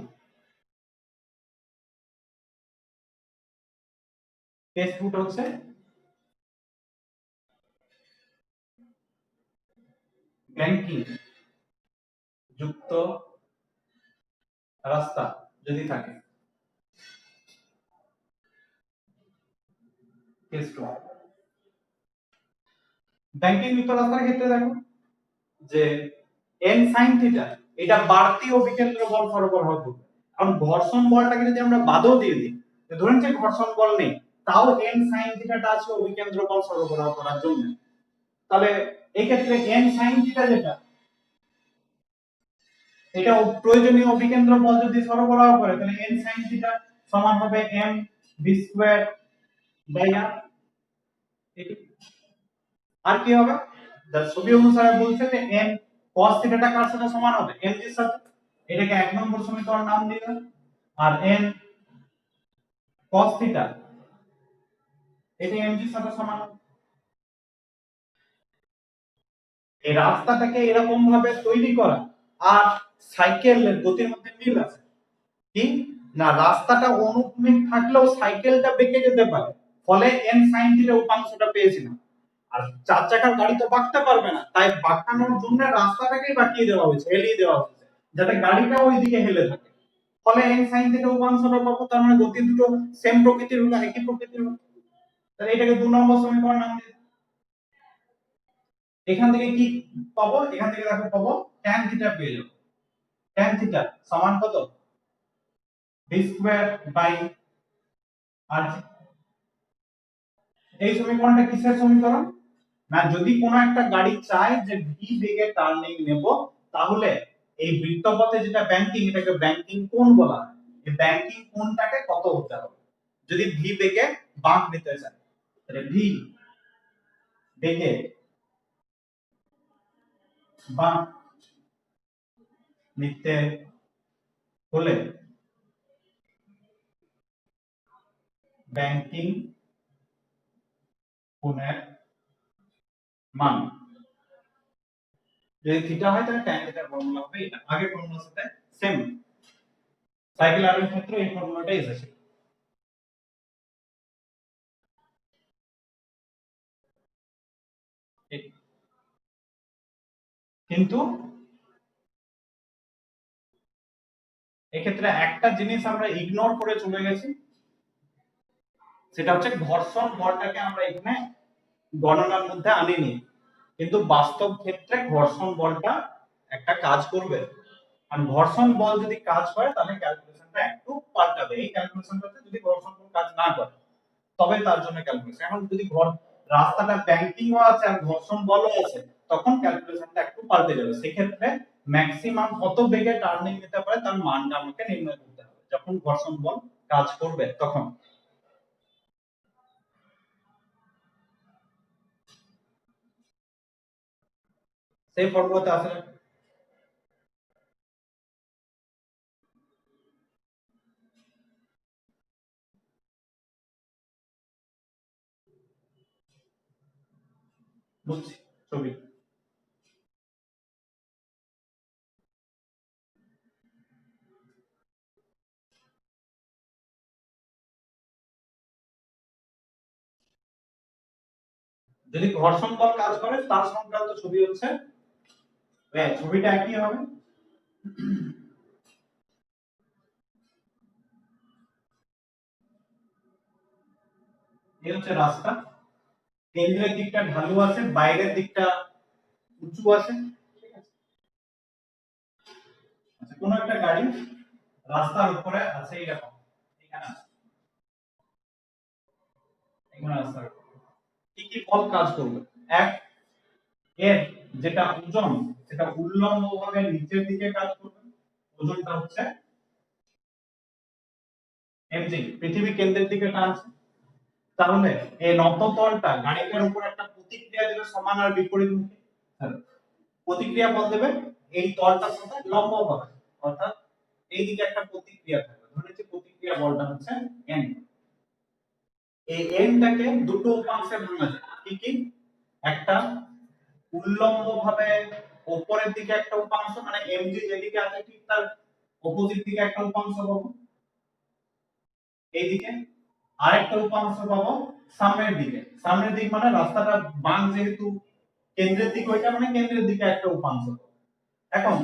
কেস 2 হচ্ছে ব্যাংকিং যুক্ত রাস্তা যদি থাকে, কেস 2। ব্যাংকিং যুক্ত রাস্তার ক্ষেত্রে দেখো যে n sin থিটা এটা বাড়তি অভিকেন্দ্র বল সরবরাহ করবে। কারণ ঘর্ষণ বলটাকে যদি আমরা বাদও দিয়ে দিই, ধরেন যে ঘর্ষণ বল নেই, তাও n sin থিটাটা আছে অভিকেন্দ্র বল সরবরাহ করার জন্য। তাহলে এই ক্ষেত্রে n sin থিটা যেটা, এটা প্রয়োজনীয় অভিকেন্দ্র বল যদি সরবরাহ করে তাহলে n sin থিটা সমান হবে m v square by r। আর কি হবে, ছবি অনুসারে বলছে যে n cos থিটাটা কার সাথে সমান হবে, mg এর সাথে। এটাকে এক নম্বর সমীকরণ নাম দিলাম। আর n cos থিটা এটা mg এর সাথে সমান হবে। এই রাস্তাটাকে এরকম ভাবে তৈরি করা আর সাইকেলের গতির মধ্যে মিল আছে কি না, রাস্তাটা অনুভূমিক থাকলেও সাইকেলটা বেঁকে যেতে পারে, ফলে n sin থিটা উপাংশটা পেয়েছিলাম। আর চার চাকার গাড়ি তো বাঁকতে পারবে না, তাই বাঁকানোর জন্য রাস্তাটাকেই বাঁকিয়ে দেওয়া হয়েছে, হেলিয়ে দেওয়া হয়েছে, যাতে গাড়িটা ওইদিকে হেলে থাকে। ফলে n sin থিটা উপাংশটা পাবো, তার মানে গতি দুটো সেম প্রকৃতির হলো, একই প্রকৃতির হলো। তাহলে এটাকে 2 নম্বর সমীকরণ নাম দিই। এখান থেকে কি পাবো, এখান থেকে দেখো পাবো tan থিটা পেয়ে যাবো। tan থিটা সমান কত, v স্কয়ার বাই r। এই সমীকরণটা কিসের সমীকরণ না, যদি কোনো একটা গাড়ি চায় যে v বেগে টার্নিং নেব, তাহলে এই বৃত্তপথে যেটা ব্যাংকিং, এটাকে ব্যাংকিং কোণ বলা হয়। এই ব্যাংকিং কোণটাকে কত হতে হবে যদি v বেগে বাঁক নিতে চায়, তাহলে v বেগে বাঁক নিতে হলে ব্যাংকিং কোণের মান যদি থিটা হয় তাহলে tan থিটার ফর্মুলা হবে এটা, আগের ফর্মুলার সাথে সেম। সাইকেল আর এর ক্ষেত্রে এই ফর্মুলাটাই এসেছে। কিন্তু এক্ষেত্রে একটা জিনিস আমরা ইগনোর করে চলে গেছি, সেটা হচ্ছে ঘর্ষণ বলটাকে আমরা এখানে গণনার মধ্যে আনিনি। কিন্তু বাস্তব ক্ষেত্রে ঘর্ষণ বলটা একটা কাজ করবে, আর ঘর্ষণ বল যদি কাজ করে তাহলে ক্যালকুলেশনটা একটু পাল্টাবে। এই ক্যালকুলেশনটাতে যদি ঘর্ষণ বল কাজ না করে তবে তার জন্য ক্যালকুলেশন, এখন যদি রাস্তাটা ব্যাংকিংও আছে আর ঘর্ষণ বলও আছে, তখন ক্যালকুলেশনটা একটু পাল্টে যাবে। সেক্ষেত্রে ম্যাক্সিমাম কত বেগে টার্নিং নিতে পারে তার মানটা আমাকে নির্ণয় করতে হবে যখন ঘর্ষণ বল কাজ করবে তখন। সেই ফর্মুলাতে আসলে বুঝছি ছবি। যদি ঘর্ষণ বল কাজ করে তার সংক্রান্ত ছবি হচ্ছে, হ্যাঁ ছবিটা একই হবে। এই হচ্ছে রাস্তা, কেন্দ্রের দিকটা ঢালু আছে, বাইরের দিকটা উঁচু আছে। কোন একটা গাড়ি রাস্তার উপরে আছে এরকম, এখানে আছে, এখানে রাস্তার উপরে কি কি বল কাজ করবে? এক, এর যেটা ওজন সেটা উল্লম্বভাবে নিচের দিকে কাজ করবে, ওজনটা হচ্ছে mg, পৃথিবী কেন্দ্রের দিকে টানছে। তাহলে এই নততলটা গাড়িটার উপর একটা প্রতিক্রিয়া দেবে সমান আর বিপরীত মুখে। প্রতিক্রিয়া বল দেবে এই তলটার সাথে লম্বভাবে, অর্থাৎ এই দিকে একটা প্রতিক্রিয়া থাকবে, ধরে নিচ্ছি প্রতিক্রিয়া বলটা হচ্ছে n। এই n টাকে দুটো উপাংশে ভাঙা যায়, কি কি? একটা উল্লম্বভাবে উপরের দিকে একটা উপাংশ, মানে mg যেদিকে আছে ঠিক তার অপোজিট দিকে একটা উপাংশ পাবো এইদিকে, আরেকটা উপাংশ পাবো সামনের দিকে। সামনের দিক মানে রাস্তাটা বাম, যেহেতু কেন্দ্রের দিকে, ওইটা মানে কেন্দ্রের দিকে একটা উপাংশ। এখন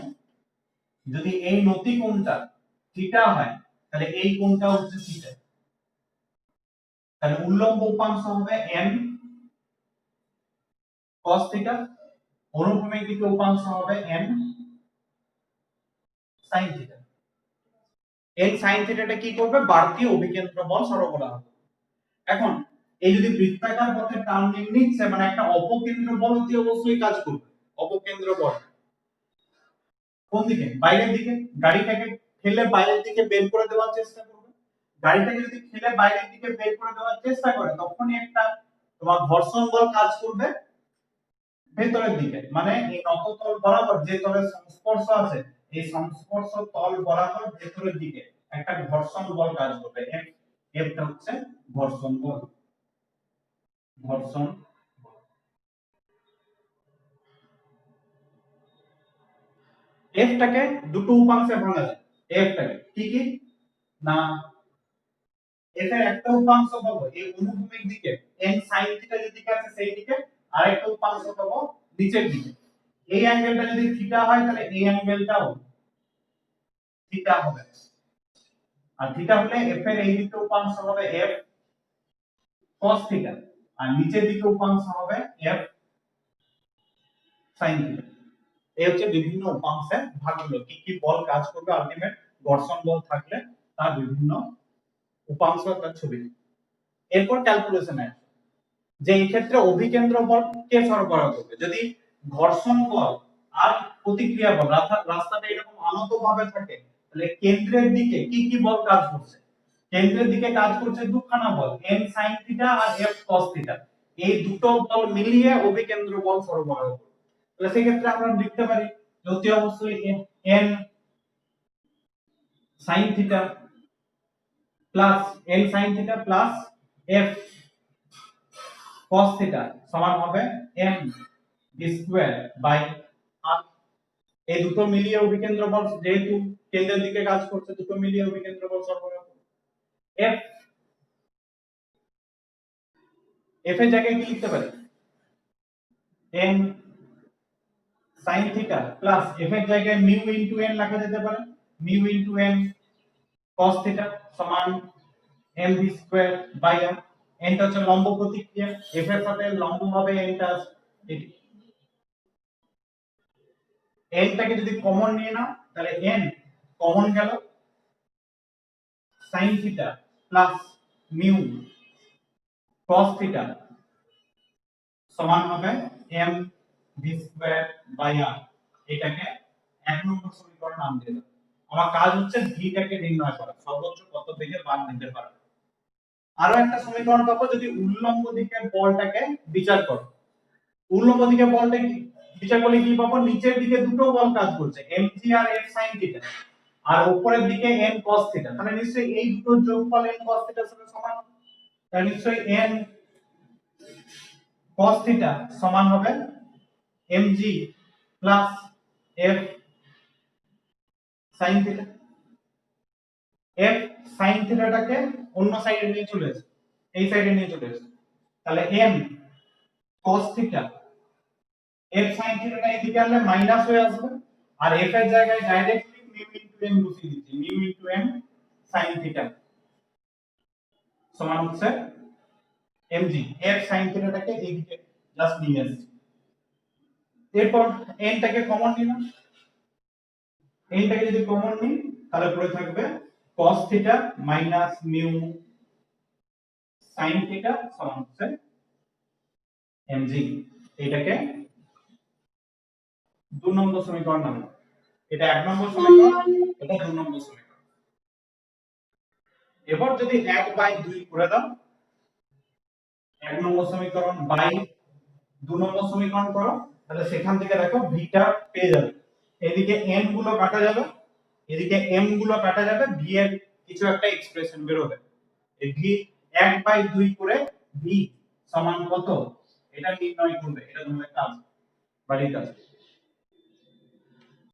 যদি এই নতি কোণটা থিটা হয় তাহলে এই কোণটা হচ্ছে থিটা, তাহলে উল্লম্ব উপাংশ হবে n cos থিটা, অনুভূমিক দিকে উপাংশ হবে n sin theta. n sin থিটাটা কি করবে? বাড়তি অভিকেন্দ্র বল সরবরাহ করবে। এখন এই যদি বৃত্তাকার পথে টার্নিং নিচ্ছে, মানে একটা অপকেন্দ্র বল অতি অবশ্যই কাজ করবে। অপকেন্দ্র বল কোন দিকে? বাইরের দিকে। গাড়িটাকে ঠেলে বাইরের দিকে বের করে দেওয়ার চেষ্টা করবে। গাড়িটাকে যদি ঠেলে বাইরের দিকে বের করে দেওয়ার চেষ্টা করে, তখনই একটা তোমার ঘর্ষণ বল কাজ করবে ভেতরের দিকে, মানে এই নততল বরাবর যে তলের সংস্পর্শ আছে, এই সংস্পর্শ তল বরাবর ভেতরের দিকে একটা ঘর্ষণ বল কাজ করবে। এফটা হচ্ছে ঘর্ষণ বল। ঘর্ষণ এফটাকে দুটো উপাংশে ভাঙা যায়। এফটাকে কি কি? না, এফ এর একটা উপাংশ পাবো এই অনুভূমিক দিকে n sin থিটা যেদিকে আছে সেই দিকে, আর একটা উপাংশ পাবো নিচের দিকে। এই অ্যাঙ্গেলটা যদি থিটা হয় তাহলে এই অ্যাঙ্গেলটাও থিটা হবে, আর থিটা হলে এফ এর এই দিকে উপাংশ হবে f cos থিটা, আর নিচের দিকে উপাংশ হবে f sin থিটা। এই হচ্ছে বিভিন্ন উপাংশের ভাগগুলো, কি কি বল কাজ করবে, আলটিমেট ঘর্ষণ বল থাকলে তার বিভিন্ন উপাংশ তার ছবি। এরপর ক্যালকুলেশনে যে এই ক্ষেত্রে অভিকেন্দ্র বল কে সরবরাহ করবে? যদি ঘর্ষণ বল আর প্রতিক্রিয়া বল রাস্তাটা এরকম আনত ভাবে থাকে, তাহলে কেন্দ্রের দিকে কি কি বল কাজ করছে? কেন্দ্রের দিকে কাজ করছে দুখানা বল, n sin থিটা আর f cos থিটা। এই দুটো বল মিলিয়ে অভিকেন্দ্র বল সরবরাহ করবে। তাহলে সেই ক্ষেত্রে আমরা লিখতে পারি অতি অবশ্যই n sin theta plus n sin theta plus f cos theta সমান হবে m d square by r। এই দুটো মিলিয়ে অভিকেন্দ্র বল, যেহেতু কেন্দ্রের দিকে কাজ করছে, দুটো মিলিয়ে অভিকেন্দ্র বল সরবরাহ করবে। f f এর জায়গায় কি লিখতে পারি? n sin theta plus f এর জায়গায় মিউ ইনটু n লেখা যেতে পারে, mu into n cos theta সমান m d square by r। n টা হচ্ছে লম্ব প্রতিক্রিয়া, f এর সাথে লম্বভাবে n টা আছে, এটি n টাকে যদি কমন নিয়ে নাও তাহলে n কমন গেল, sin theta plus mu cos theta সমান হবে m v square by r। এটাকে এক নম্বর সমীকরণ নাম দিয়ে দাও। আমার কাজ হচ্ছে v টাকে নির্ণয় করা, সর্বোচ্চ কত বেগে মান নিতে পারবে। আরো একটা সমীকরণ পাবো যদি উল্লম্ব দিকে বলটাকে বিচার করো। উল্লম্ব দিকে বলটা কি বিচার করলে কি পাবো? নিচের দিকে দুটো বল কাজ করছে, mg আর f sin থিটা, আর উপরের দিকে n cos থিটা। তাহলে নিশ্চয়ই এই দুটো যোগফল n cos থিটার সাথে সমান, তাহলে নিশ্চয়ই n cos থিটা সমান হবে mg plus f sin theta. f sin থিটাটাকে অন্য সাইডে নিয়ে চলে আসে, এই সাইডে নিয়ে চলে আসে, তাহলে m cos theta f sin থিটাটা এদিকে আনলে মাইনাস হয়ে আসবে, আর f এর জায়গায় ডাইরেক্টলি মিউ ইনটু n বসিয়ে দিচ্ছি, mu into n sin theta সমান হচ্ছে mg। f sin থিটাটাকে এইদিকে জাস্ট নিয়ে আসছি। এরপর n টাকে কমন নিলাম, এইটাকে যদি কমন নিই তাহলে পড়ে থাকবে cos theta minus mu sin theta সমান হচ্ছে mg। এটাকে 2 নম্বর সমীকরণ নাম দাও। এটা 1 নম্বর সমীকরণ, এটা 2 নম্বর সমীকরণ। এবার যদি 1/2 করে দাও, 1 নম্বর সমীকরণ বাই 2 নম্বর সমীকরণ করো, তাহলে সেখান থেকে দেখো ভিটা পেয়ে যাবে। এদিকে n গুলো কাটা যাবে, এদিকে m গুলো কাটা যাবে, v এর কিছু একটা এক্সপ্রেশন বের হবে। এই v 1/2 করে v সমান কত এটা নির্ণয় করবে, এটা তোমাদের কাজ, বাড়ির কাজ।